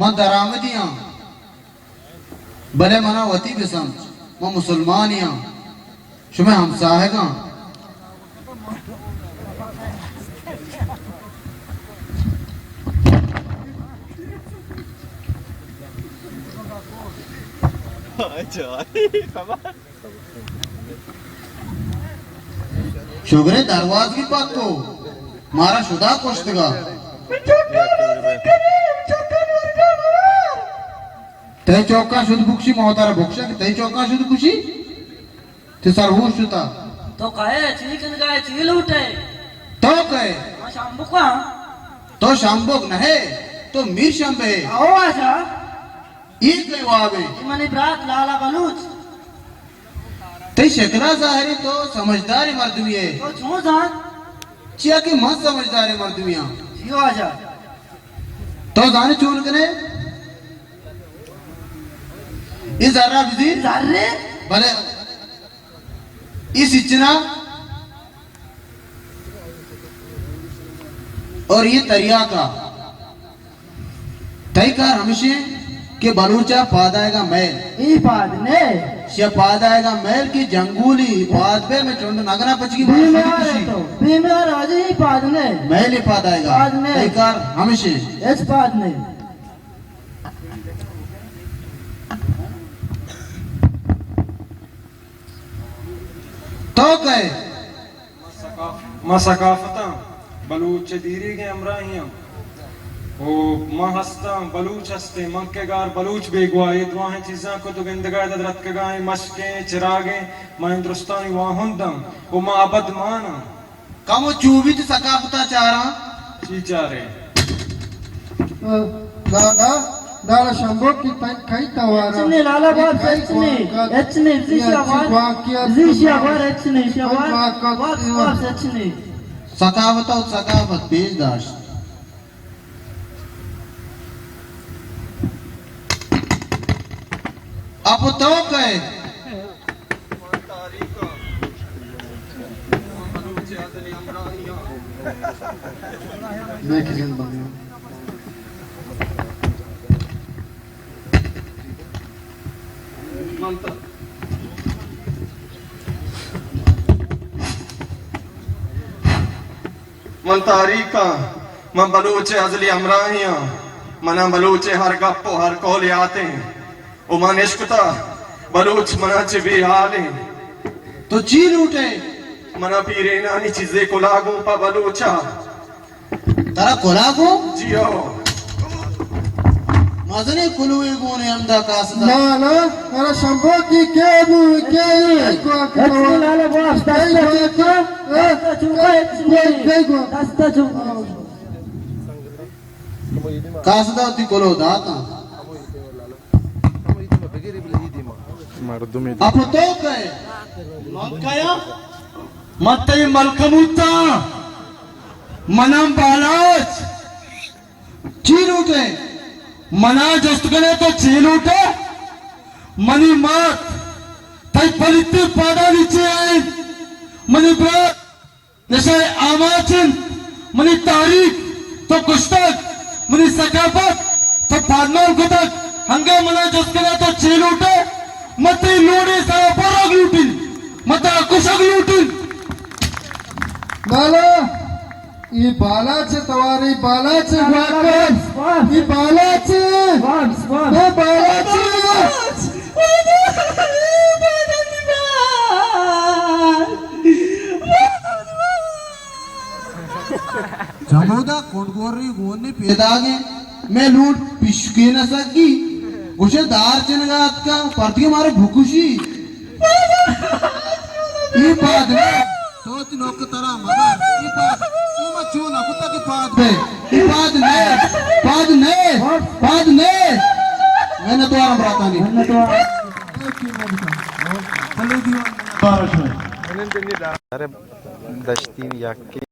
मैं दरामदियां भले मना वती बिसम मैं मुसलमानियां शुमे हम साहेगा शुगरे दरवाज की बात तो मारा शुदा कोश्तगा तय चौका शुद्ध बुक्षी मोहतारा बुक्षा कि तय चौका शुद्ध खुशी ते सरहूश शुता तो कहे चीकन गए चील उठे तो कहे शाम्बुका तो शाम्बुक नहे तो मीर शंबे आओ आजा एक ले वावे मनी ब्रात लाला बलूच ते शकरा जाहिरी तो समझदारी मर्दवी है तो छू जान चिया की मत समझदारी मर्दवियां जियो आजा तो जाने चून कने इस जर्रा बिजी जर्रे भले इस इचना और ये तरिया का तय कार हमेशा के बलूचा पादाएगा मैल ई पाद ने शे पादाएगा मैल की जंगूली पाद पे में चुंड नगना पचकी बीमार आजी ई पाद ने मैल ही पादाएगा तय कार हमेशा इस पाद ने तो कहे मसकाफता बलूच दीरी के अमराहियां ओ महस्ता बलूच हस्ते मंकेगार बलूच बेगवा ये दुआ है चीज़ां को तो गिंदगा दरत के गाय मशके चिरागे मैं हिंदुस्तानी वाहुंदम ओ मां अबद माना कम चूबी तो सकाफता चारा चीचारे दादा दादा शंभो की कई तवारा चने लाला बात एचने जीशिया बार एचने बात एचने सकाफता और सकाफत बेजदाश अब तो कहे मैं किसी ने मन तारीका मन बलूचे अजली अमराहियां मना बलूचे हर गप्पो हर कोले आते हैं ओ मन इश्कता बलूच मना चे बेहाले तो चील उठे मना पीरे नानी चीजें को लागू पा बलूचा तारा कोलागो जियो मजने कुलुए गोने हमदा कासदा ना ना अरे शंभो की क्या एचने लाला बात दस्ता चुका एचने दस्ता चुका कासदा ती कोलो दाता अब तो कहे मक्काया मत्तई मलकमुत्ता मनम बालाच चील उठे मना जस्तगने तो चील उठे मनी मात तई पलित्ती पादा नीचे आए मनी ब्रात जैसे आमाचिन मनी तारीख तो कुश्तक मनी सकाफत तो फादमाल कुतक हंगा मना जस्तगने तो चील उठे मते लोड़े सारा पराग लूटिन मते कुशग लूटिन बाला ये बाला चे तवारी बाला चे वाकस ये बाला चे ये बाला चे जमोदा कोंडगोरी गोने पेदागे मैं लूट पिशके न सकी गुशे दार चिनगात का पार्टी मारे भुकुशी ये बात है तो तीनों के तरह मगर ये बात तू मत चुना कुत्ता की बात है ये बात नहीं मैंने तो आराम रहा नहीं मैंने तो बारश में अरे दस्ती याकी